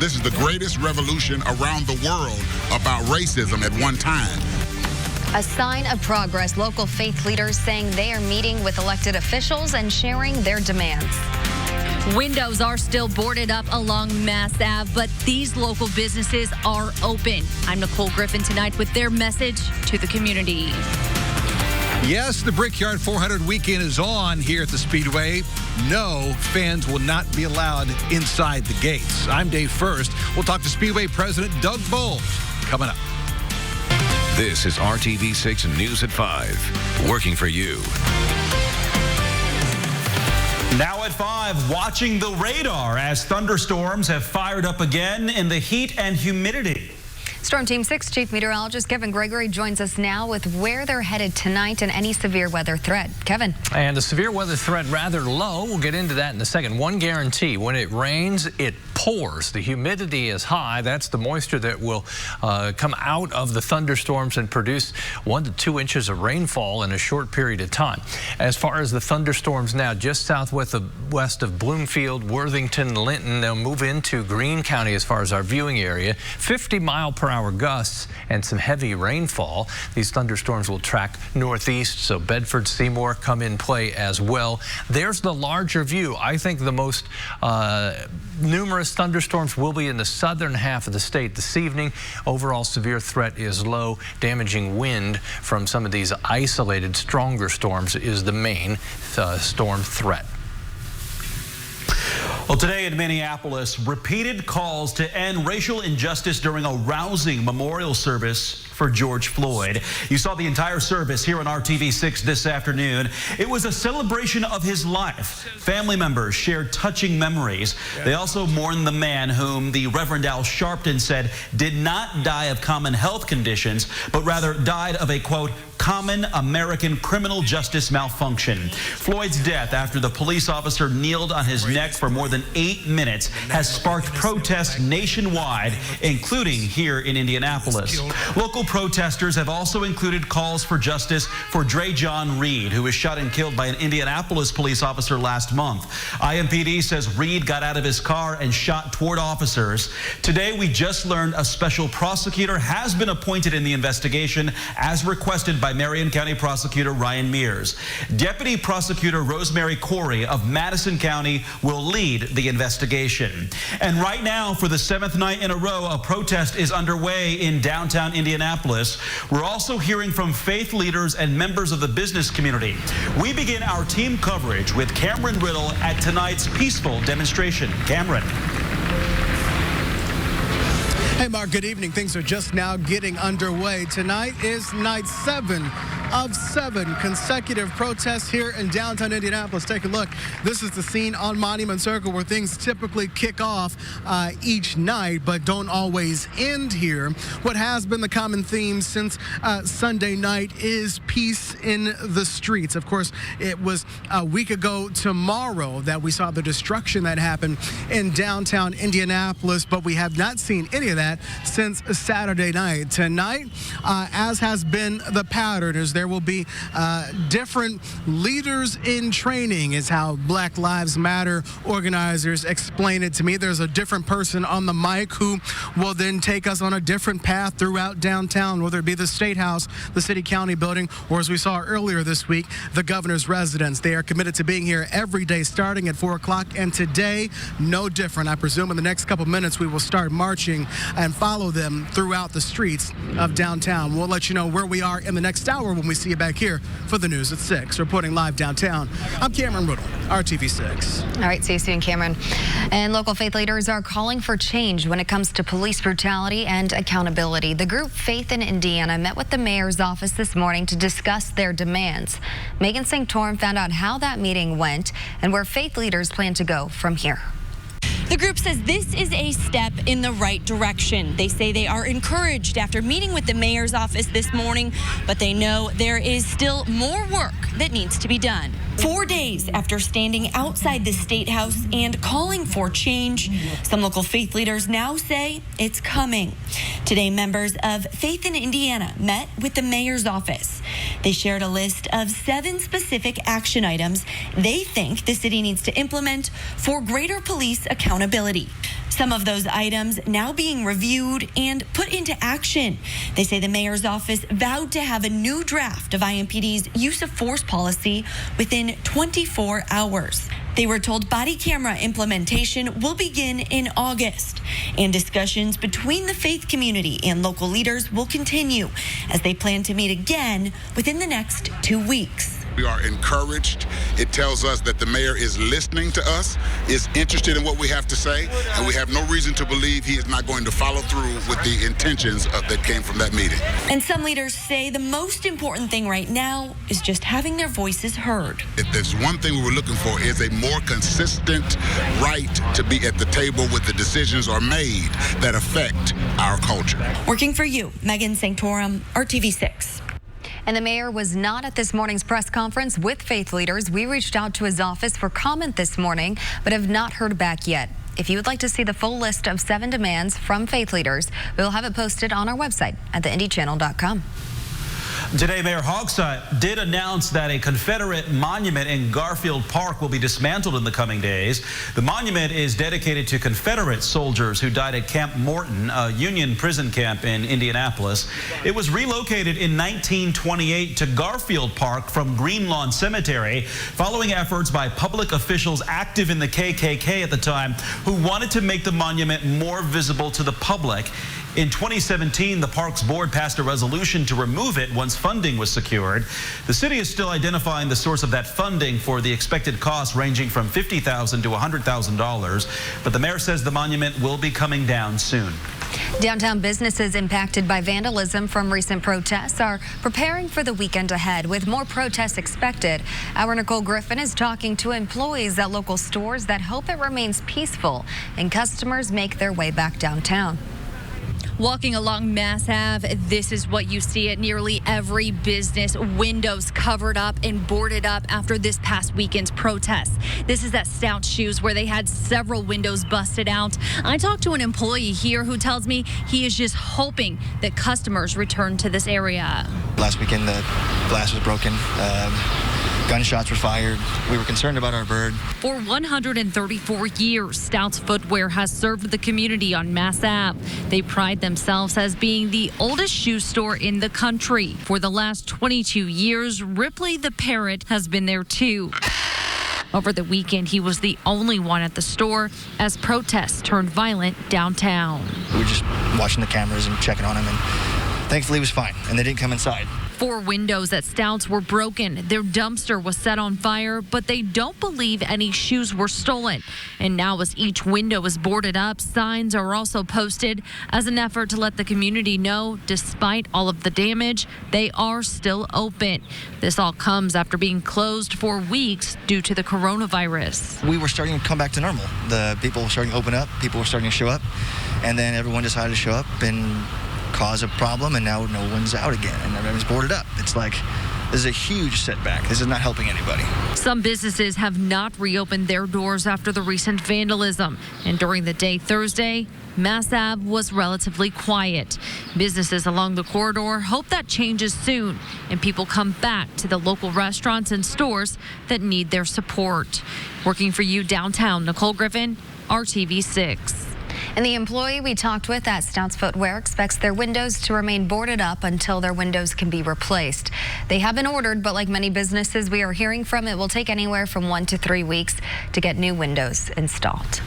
this is the greatest revolution around the world about racism at one time. A sign of progress, local faith leaders saying they are meeting with elected officials and sharing their demands. Windows are still boarded up along Mass Ave, but these local businesses are open. I'm Nicole Griffin tonight with their message to the community. Yes, the Brickyard 400 weekend is on here at the Speedway. No, fans will not be allowed inside the gates. I'm Dave First. We'll talk to Speedway President Doug Bowles coming up. This is RTV6 News at 5, working for you. Now at 5, watching the radar as thunderstorms have fired up again in the heat and humidity. Storm Team 6 Chief Meteorologist Kevin Gregory joins us now with where they're headed tonight and any severe weather threat. Kevin. And the severe weather threat rather low. We'll get into that in a second. One guarantee, when it rains, it pours. The humidity is high. That's the moisture that will come out of the thunderstorms and produce 1 to 2 inches of rainfall in a short period of time. As far as the thunderstorms now, just southwest of Bloomfield, Worthington, Linton, they'll move into Greene County as far as our viewing area. 50-mile-per-hour gusts and some heavy rainfall. These thunderstorms will track northeast, so Bedford, Seymour come in play as well. There's the larger view. I think the most numerous thunderstorms will be in the southern half of the state this evening. Overall severe threat is low. Damaging wind from some of these isolated stronger storms is the main storm threat. Well, today in Minneapolis, repeated calls to end racial injustice during a rousing memorial service for George Floyd. You saw the entire service here on RTV6 this afternoon. It was a celebration of his life. Family members shared touching memories. They also mourned the man whom the Reverend Al Sharpton said did not die of common health conditions, but rather died of a, quote, common American criminal justice malfunction. Floyd's death after the police officer kneeled on his neck for more than 8 minutes has sparked protests nationwide, including here in Indianapolis. Local protesters have also included calls for justice for Dre'Jon Reed, who was shot and killed by an Indianapolis police officer last month. IMPD says Reed got out of his car and shot toward officers. Today, we just learned a special prosecutor has been appointed in the investigation as requested by Marion County Prosecutor Ryan Mears. Deputy Prosecutor Rosemary Corey of Madison County will lead the investigation. And right now, for the 7th night in a row, a protest is underway in downtown Indianapolis. We're also hearing from faith leaders and members of the business community. We begin our team coverage with Cameron Riddle at tonight's peaceful demonstration. Cameron. Hey, Mark, good evening. Things are just now getting underway. Tonight is night 7 of 7 consecutive protests here in downtown Indianapolis. Take a look. This is the scene on Monument Circle where things typically kick off each night, but don't always end here. What has been the common theme since Sunday night is peace in the streets. Of course, it was a week ago tomorrow that we saw the destruction that happened in downtown Indianapolis, but we have not seen any of that since Saturday night. Tonight, as has been the pattern, is there will be different leaders in training, is how Black Lives Matter organizers explain it to me. There's a different person on the mic who will then take us on a different path throughout downtown, whether it be the State House, the City County building, or as we saw earlier this week, the governor's residence. They are committed to being here every day starting at 4 o'clock, and today, no different. I presume in the next couple minutes we will start marching and follow them throughout the streets of downtown. We'll let you know where we are in the next hour when we see you back here for the news at 6. Reporting live downtown, I'm Cameron Riddle, RTV6. All right, see you soon, Cameron. And local faith leaders are calling for change when it comes to police brutality and accountability. The group Faith in Indiana met with the mayor's office this morning to discuss their demands. Megan Singh-Torm found out how that meeting went and where faith leaders plan to go from here. The group says this is a step in the right direction. They say they are encouraged after meeting with the mayor's office this morning, but they know there is still more work that needs to be done. 4 days after standing outside the State House and calling for change, some local faith leaders now say it's coming. Today, members of Faith in Indiana met with the mayor's office. They shared a list of 7 specific action items they think the city needs to implement for greater police accountability. Some of those items now being reviewed and put into action. They say the mayor's office vowed to have a new draft of IMPD's use of force policy within 24 hours. They were told body camera implementation will begin in August, and discussions between the faith community and local leaders will continue as they plan to meet again within the next 2 weeks. We are encouraged. It tells us that the mayor is listening to us, is interested in what we have to say, and we have no reason to believe he is not going to follow through with the intentions that came from that meeting. And some leaders say the most important thing right now is just having their voices heard. If there's one thing we were looking for, is a more consistent right to be at the table when the decisions are made that affect our culture. Working for you, Megan Sanctorum, RTV6. And the mayor was not at this morning's press conference with faith leaders. We reached out to his office for comment this morning, but have not heard back yet. If you would like to see the full list of 7 demands from faith leaders, we'll have it posted on our website at theindychannel.com. Today, Mayor Hogsett did announce that a Confederate monument in Garfield Park will be dismantled in the coming days. The monument is dedicated to Confederate soldiers who died at Camp Morton, a Union prison camp in Indianapolis. It was relocated in 1928 to Garfield Park from Green Lawn Cemetery, following efforts by public officials active in the KKK at the time who wanted to make the monument more visible to the public. In 2017, the Parks Board passed a resolution to remove it once funding was secured. The city is still identifying the source of that funding for the expected cost ranging from $50,000 to $100,000, but the mayor says the monument will be coming down soon. Downtown businesses impacted by vandalism from recent protests are preparing for the weekend ahead, with more protests expected. Our Nicole Griffin is talking to employees at local stores that hope it remains peaceful and customers make their way back downtown. Walking along Mass Ave, this is what you see at nearly every business. Windows covered up and boarded up after this past weekend's protests. This is at Stout Shoes, where they had several windows busted out. I talked to an employee here who tells me he is just hoping that customers return to this area. Last weekend, the glass was broken. Gunshots were fired. We were concerned about our bird. For 134 years, Stout's Footwear has served the community on Mass Ave. They pride themselves as being the oldest shoe store in the country. For the last 22 years, Ripley the Parrot has been there too. Over the weekend, he was the only one at the store as protests turned violent downtown. We were just watching the cameras and checking on him, and thankfully he was fine, and they didn't come inside. 4 windows at Stouts were broken. Their dumpster was set on fire, but they don't believe any shoes were stolen. And now, as each window is boarded up, signs are also posted as an effort to let the community know, despite all of the damage, they are still open. This all comes after being closed for weeks due to the coronavirus. We were starting to come back to normal. The people were starting to open up, people were starting to show up, and then everyone decided to show up and cause a problem, and now no one's out again and everyone's boarded up. It's like, this is a huge setback. This is not helping anybody. Some businesses have not reopened their doors after the recent vandalism, and during the day Thursday, Mass Ave was relatively quiet. Businesses along the corridor hope that changes soon and people come back to the local restaurants and stores that need their support. Working for you downtown, Nicole Griffin, RTV6. And the employee we talked with at Stouts Footwear expects their windows to remain boarded up until their windows can be replaced. They have been ordered, but like many businesses we are hearing from, it will take anywhere from 1 to 3 weeks to get new windows installed.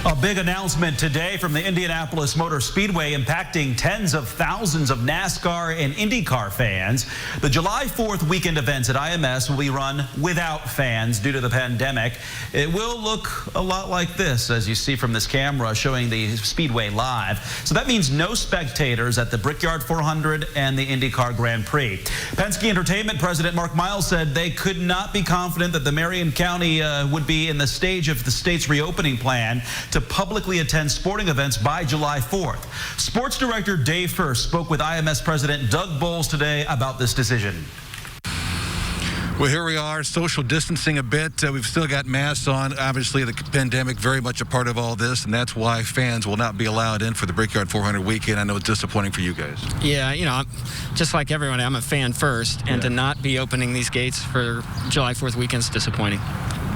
A big announcement today from the Indianapolis Motor Speedway impacting tens of thousands of NASCAR and IndyCar fans. The July 4th weekend events at IMS will be run without fans due to the pandemic. It will look a lot like this, as you see from this camera showing the Speedway live. So that means no spectators at the Brickyard 400 and the IndyCar Grand Prix. Penske Entertainment President Mark Miles said they could not be confident that the Marion County would be in the stage of the state's reopening plan to publicly attend sporting events by July 4th. Sports Director Dave First spoke with IMS President Doug Bowles today about this decision. Well, here we are, social distancing a bit. We've still got masks on. Obviously, the pandemic very much a part of all this, and that's why fans will not be allowed in for the Brickyard 400 weekend. I know it's disappointing for you guys. Yeah, you know, just like everyone, I'm a fan first, and to not be opening these gates for July 4th weekend is disappointing.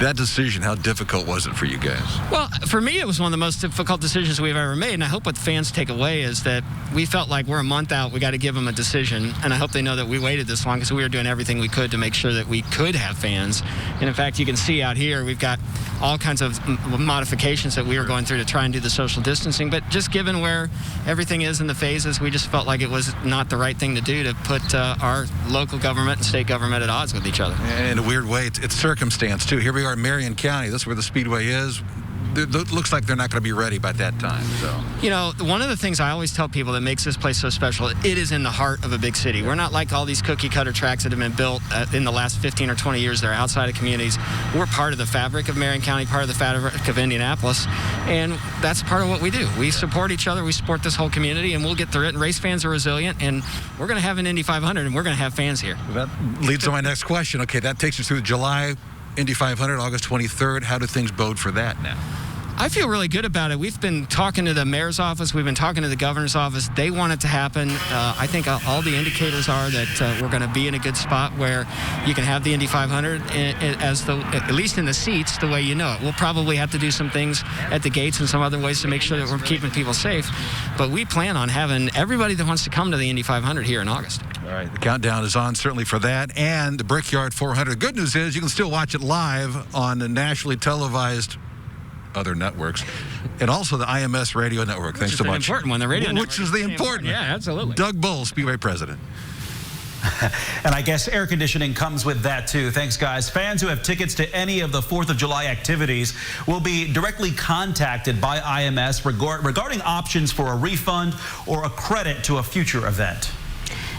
That decision, how difficult was it for you guys? Well, for me, it was one of the most difficult decisions we've ever made, and I hope what the fans take away is that we felt like we're a month out, we got to give them a decision, and I hope they know that we waited this long because we were doing everything we could to make sure that we could have fans. And in fact, you can see out here, we've got all kinds of modifications that we were going through to try and do the social distancing, but just given where everything is in the phases, we just felt like it was not the right thing to do to put our local government and state government at odds with each other. And in a weird way, it's circumstance, too. Here we are in Marion County. This is where the Speedway is. It looks like they're not going to be ready by that time. So, you know, one of the things I always tell people that makes this place so special, it is in the heart of a big city. We're not like all these cookie cutter tracks that have been built in the last 15 or 20 years that are outside of communities. We're part of the fabric of Marion County, part of the fabric of Indianapolis, and that's part of what we do. We support each other, we support this whole community, and we'll get through it. And race fans are resilient, and we're going to have an Indy 500, and we're going to have fans here. That leads to my next question. Okay, that takes us through July Indy 500, August 23rd. How do things bode for that now? I feel really good about it. We've been talking to the mayor's office. We've been talking to the governor's office. They want it to happen. I think all the indicators are that we're going to be in a good spot where you can have the Indy 500 at least in the seats, the way you know it. We'll probably have to do some things at the gates and some other ways to make sure that we're keeping people safe. But we plan on having everybody that wants to come to the Indy 500 here in August. All right, the countdown is on certainly for that and the Brickyard 400. The good news is you can still watch it live on the nationally televised other networks, and also the IMS radio network. Thanks so much. Which is the important one, the radio network. Which is the important. Yeah, absolutely. Doug Bull, Speedway president. And I guess air conditioning comes with that, too. Thanks, guys. Fans who have tickets to any of the 4th of July activities will be directly contacted by IMS regarding options for a refund or a credit to a future event.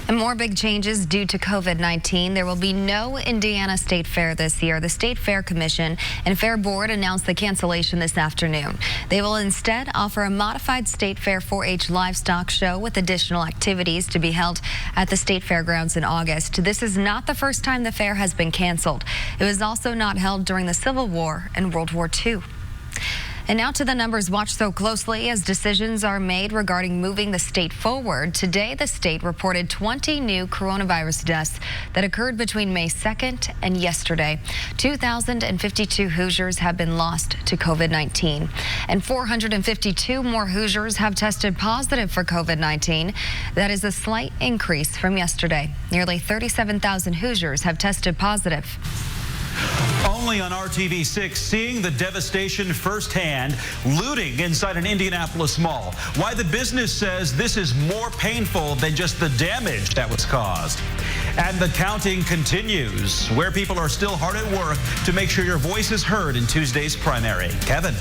And more big changes due to COVID-19. There will be no Indiana State Fair this year. The State Fair Commission and Fair Board announced the cancellation this afternoon. They will instead offer a modified State Fair 4-H livestock show with additional activities to be held at the State Fairgrounds in August. This is not the first time the fair has been canceled. It was also not held during the Civil War and World War II. And now to the numbers watched so closely as decisions are made regarding moving the state forward. Today, the state reported 20 new coronavirus deaths that occurred between May 2nd and yesterday. 2,052 Hoosiers have been lost to COVID-19, and 452 more Hoosiers have tested positive for COVID-19. That is a slight increase from yesterday. Nearly 37,000 Hoosiers have tested positive. Only on RTV6, seeing the devastation firsthand, looting inside an Indianapolis mall. Why the business says this is more painful than just the damage that was caused. And the counting continues, where people are still hard at work to make sure your voice is heard in Tuesday's primary. Kevin.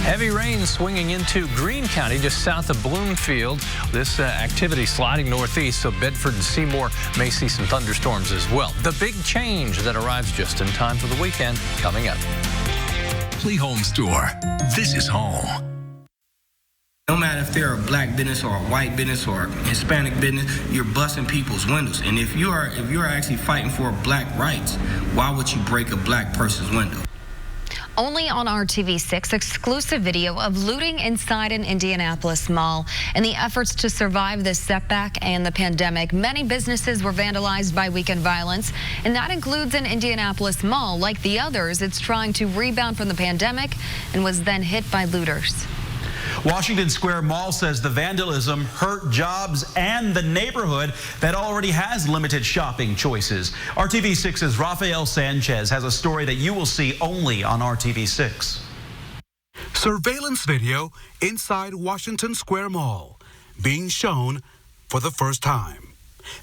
Heavy rain swinging into Greene County, just south of Bloomfield. This activity sliding northeast, so Bedford and Seymour may see some thunderstorms as well. The big change that arrives just in time for the weekend coming up. Lee Home Store. This is home. No matter if they're a black business or a white business or a Hispanic business, you're busting people's windows. And if you're actually fighting for black rights, why would you break a black person's window? Only on RTV6, exclusive video of looting inside an Indianapolis mall. In the efforts to survive this setback and the pandemic, many businesses were vandalized by weekend violence, and that includes an Indianapolis mall. Like the others, it's trying to rebound from the pandemic and was then hit by looters. Washington Square Mall says the vandalism hurt jobs and the neighborhood that already has limited shopping choices. RTV6's Rafael Sanchez has a story that you will see only on RTV6. Surveillance video inside Washington Square Mall being shown for the first time.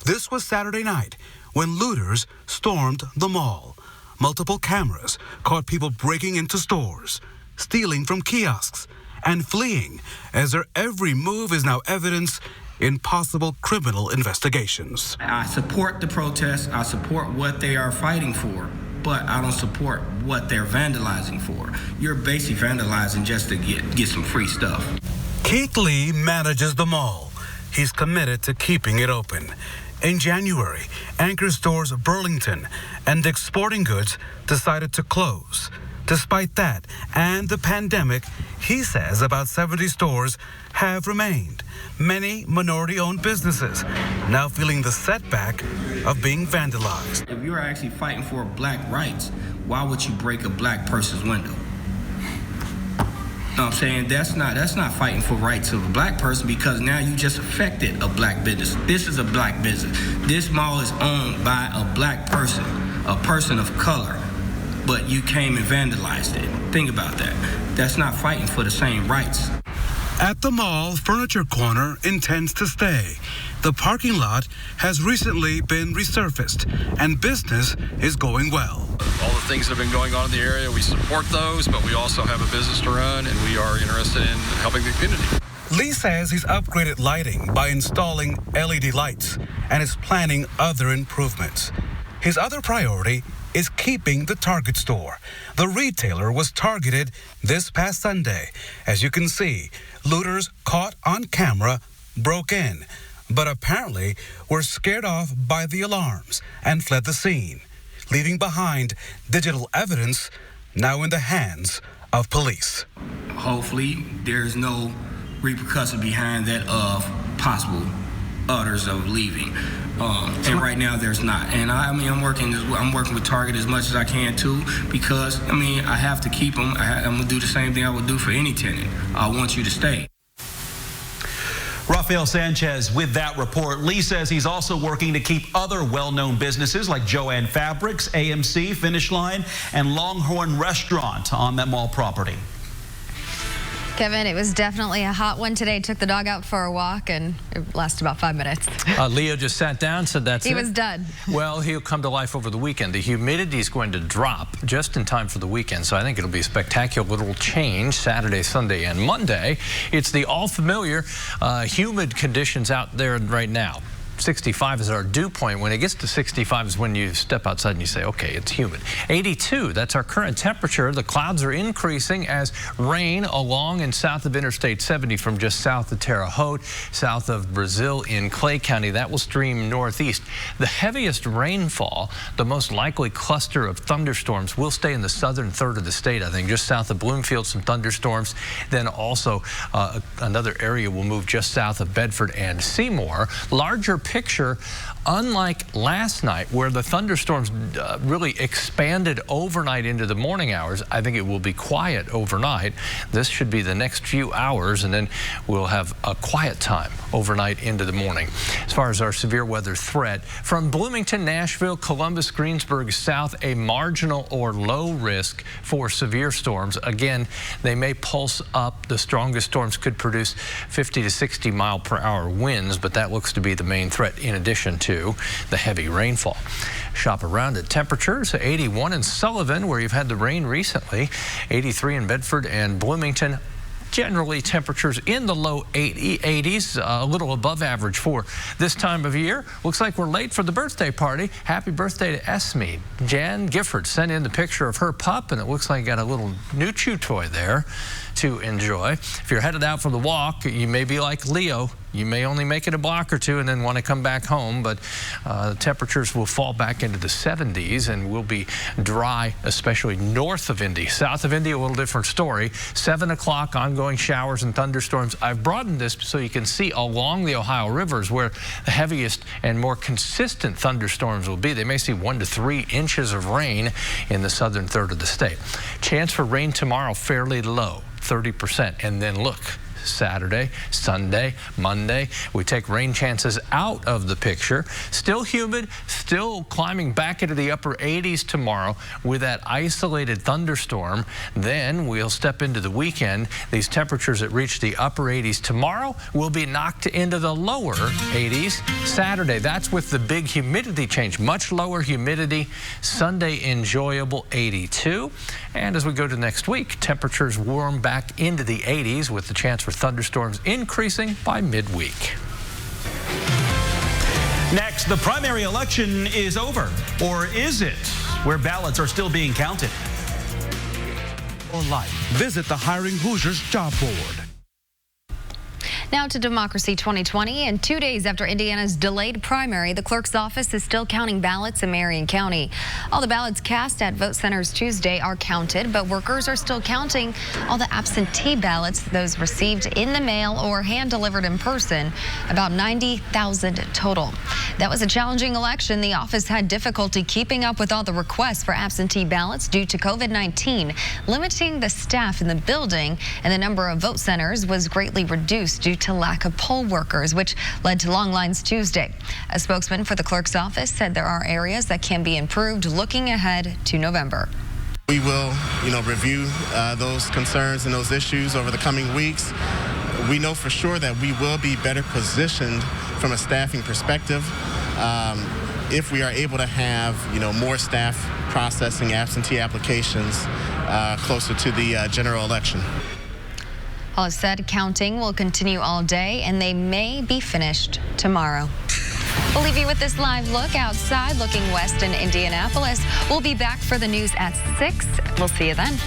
This was Saturday night when looters stormed the mall. Multiple cameras caught people breaking into stores, stealing from kiosks, and fleeing, as their every move is now evidence in possible criminal investigations. I support the protests. I support what they are fighting for, but I don't support what they're vandalizing for. You're basically vandalizing just to get some free stuff. Keith Lee manages the mall. He's committed to keeping it open. In January, anchor stores Burlington and Dick's Sporting Goods decided to close. Despite that and the pandemic, he says about 70 stores have remained. Many minority-owned businesses now feeling the setback of being vandalized. If you're actually fighting for black rights, why would you break a black person's window? You know what I'm saying? That's not fighting for rights of a black person, because now you just affected a black business. This is a black business. This mall is owned by a black person, a person of color, but you came and vandalized it. Think about that. That's not fighting for the same rights. At the mall, Furniture Corner intends to stay. The parking lot has recently been resurfaced, and business is going well. All the things that have been going on in the area, we support those, but we also have a business to run, and we are interested in helping the community. Lee says he's upgraded lighting by installing LED lights and is planning other improvements. His other priority is keeping the Target store. The retailer was targeted this past Sunday. As you can see, looters caught on camera broke in, but apparently were scared off by the alarms and fled the scene, leaving behind digital evidence now in the hands of police. Hopefully, there's no repercussion behind that of possible others of leaving. And right now there's not. And I'm working with Target as much as I can too, because I have to keep them. I'm gonna do the same thing I would do for any tenant. I want you to stay. Rafael Sanchez with that report. Lee says he's also working to keep other well-known businesses like Joann Fabrics, AMC, Finish Line, and Longhorn Restaurant on that mall property. Kevin, it was definitely a hot one today. Took the dog out for a walk, and it lasted about 5 minutes. Leo just sat down, said that's it. He was done. Well, he'll come to life over the weekend. The humidity is going to drop just in time for the weekend, so I think it'll be a spectacular little change Saturday, Sunday, and Monday. It's the all-familiar humid conditions out there right now. 65 is our dew point. When it gets to 65 is when you step outside and you say, okay, it's humid. 82, that's our current temperature. The clouds are increasing as rain along and south of Interstate 70 from just south of Terre Haute, south of Brazil in Clay County. That will stream northeast. The heaviest rainfall, the most likely cluster of thunderstorms, will stay in the southern third of the state, I think, just south of Bloomfield, some thunderstorms. Then also another area will move just south of Bedford and Seymour. Larger picture, unlike last night where the thunderstorms really expanded overnight into the morning hours, I think it will be quiet overnight. This should be the next few hours, and then we'll have a quiet time overnight into the morning. As far as our severe weather threat, from Bloomington, Nashville, Columbus, Greensburg south, a marginal or low risk for severe storms. Again, they may pulse up. The strongest storms could produce 50 to 60 mile per hour winds, but that looks to be the main threat in addition to the heavy rainfall. Shop around at temperatures. 81 in Sullivan, where you've had the rain recently. 83 in Bedford and Bloomington. Generally temperatures in the low 80s, a little above average for this time of year. Looks like we're late for the birthday party. Happy birthday to Esme. Jan Gifford sent in the picture of her pup, and it looks like you got a little new chew toy there to enjoy. If you're headed out for the walk, you may be like Leo. You may only make it a block or two and then want to come back home, but temperatures will fall back into the 70s and will be dry, especially north of Indy. South of Indy, a little different story. 7 o'clock, ongoing showers and thunderstorms. I've broadened this so you can see along the Ohio rivers where the heaviest and more consistent thunderstorms will be. They may see 1 to 3 inches of rain in the southern third of the state. Chance for rain tomorrow, fairly low, 30%. And then look, Saturday, Sunday, Monday, we take rain chances out of the picture. Still humid, still climbing back into the upper 80s tomorrow with that isolated thunderstorm. Then we'll step into the weekend. These temperatures that reach the upper 80s tomorrow will be knocked into the lower 80s Saturday. That's with the big humidity change. Much lower humidity. Sunday, enjoyable 82. And as we go to next week, temperatures warm back into the 80s with the chance for thunderstorms increasing by midweek. Next, the primary election is over, or is it? Where ballots are still being counted. Or life. Visit the Hiring Hoosiers job board. Now to Democracy 2020, and 2 days after Indiana's delayed primary, the clerk's office is still counting ballots in Marion County. All the ballots cast at vote centers Tuesday are counted, but workers are still counting all the absentee ballots, those received in the mail or hand-delivered in person, about 90,000 total. That was a challenging election. The office had difficulty keeping up with all the requests for absentee ballots due to COVID-19, limiting the staff in the building, and the number of vote centers was greatly reduced due to lack of poll workers, which led to long lines Tuesday. A spokesman for the clerk's office said there are areas that can be improved looking ahead to November. We will, review those concerns and those issues over the coming weeks. We know for sure that we will be better positioned from a staffing perspective if we are able to have, more staff processing absentee applications closer to the general election. All said, counting will continue all day, and they may be finished tomorrow. We'll leave you with this live look outside looking west in Indianapolis. We'll be back for the news at 6. We'll see you then.